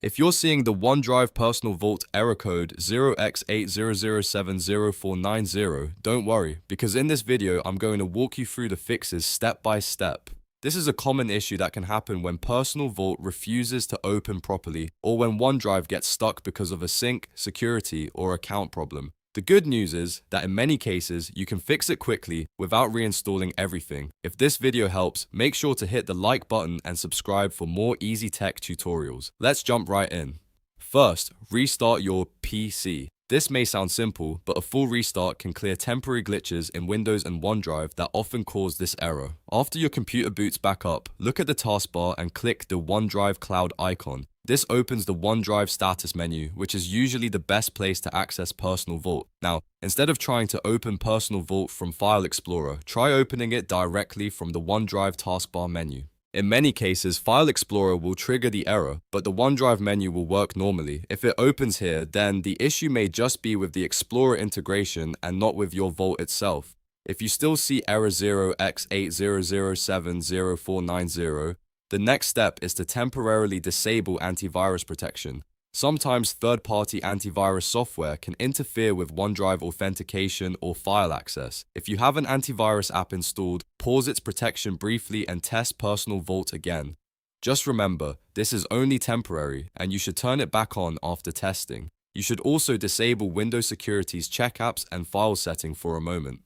If you're seeing the OneDrive Personal Vault error code 0X80070490, don't worry, because in this video I'm going to walk you through the fixes step by step. This is a common issue that can happen when Personal Vault refuses to open properly or when OneDrive gets stuck because of a sync, security, or account problem. The good news is that in many cases, you can fix it quickly without reinstalling everything. If this video helps, make sure to hit the like button and subscribe for more easy tech tutorials. Let's jump right in. First, restart your PC. This may sound simple, but a full restart can clear temporary glitches in Windows and OneDrive that often cause this error. After your computer boots back up, look at the taskbar and click the OneDrive Cloud icon. This opens the OneDrive status menu, which is usually the best place to access Personal Vault. Now, instead of trying to open Personal Vault from File Explorer, try opening it directly from the OneDrive taskbar menu. In many cases, File Explorer will trigger the error, but the OneDrive menu will work normally. If it opens here, then the issue may just be with the Explorer integration and not with your Vault itself. If you still see error 0X80070490, the next step is to temporarily disable antivirus protection. Sometimes third-party antivirus software can interfere with OneDrive authentication or file access. If you have an antivirus app installed, pause its protection briefly and test Personal Vault again. Just remember, this is only temporary, and you should turn it back on after testing. You should also disable Windows Security's check apps and file setting for a moment.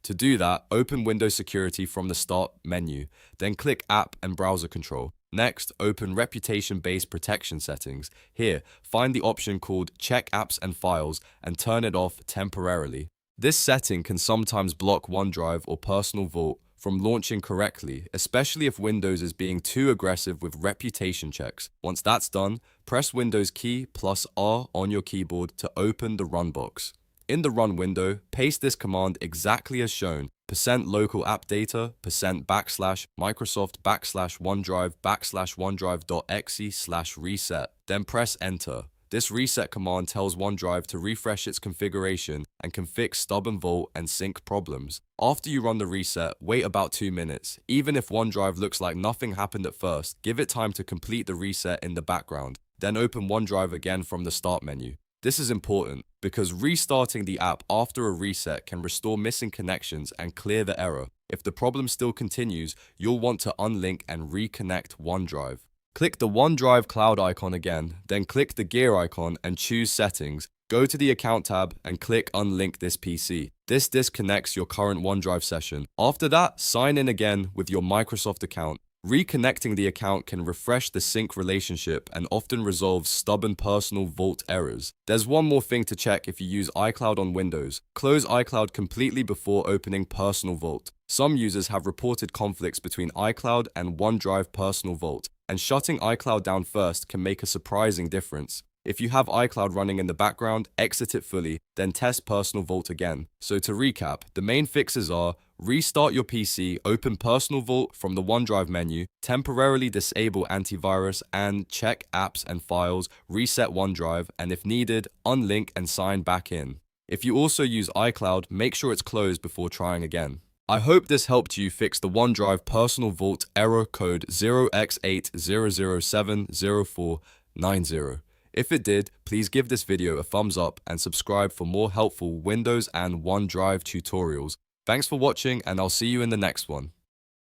To do that, open Windows Security from the Start menu, then click App and Browser Control. Next, open Reputation-Based Protection Settings. Here, find the option called Check Apps and Files and turn it off temporarily. This setting can sometimes block OneDrive or Personal Vault from launching correctly, especially if Windows is being too aggressive with reputation checks. Once that's done, press Windows key plus R on your keyboard to open the Run box. In the Run window, paste this command exactly as shown, %local app data, %/Microsoft/OneDrive/OneDrive.exe/reset. Then press Enter. This reset command tells OneDrive to refresh its configuration and can fix stubborn Vault and sync problems. After you run the reset, wait about 2 minutes. Even if OneDrive looks like nothing happened at first, give it time to complete the reset in the background. Then open OneDrive again from the Start menu. This is important because restarting the app after a reset can restore missing connections and clear the error. If the problem still continues, you'll want to unlink and reconnect OneDrive. Click the OneDrive Cloud icon again, then click the gear icon and choose Settings. Go to the Account tab and click Unlink this PC. This disconnects your current OneDrive session. After that, sign in again with your Microsoft account. Reconnecting the account can refresh the sync relationship and often resolves stubborn Personal Vault errors. There's one more thing to check if you use iCloud on Windows. Close iCloud completely before opening Personal Vault. Some users have reported conflicts between iCloud and OneDrive Personal Vault, and shutting iCloud down first can make a surprising difference. If you have iCloud running in the background, exit it fully, then test Personal Vault again. So to recap, the main fixes are: restart your PC, open Personal Vault from the OneDrive menu, temporarily disable antivirus, and check apps and files, reset OneDrive, and if needed, unlink and sign back in. If you also use iCloud, make sure it's closed before trying again. I hope this helped you fix the OneDrive Personal Vault error code 0X80070490. If it did, please give this video a thumbs up and subscribe for more helpful Windows and OneDrive tutorials. Thanks for watching, and I'll see you in the next one.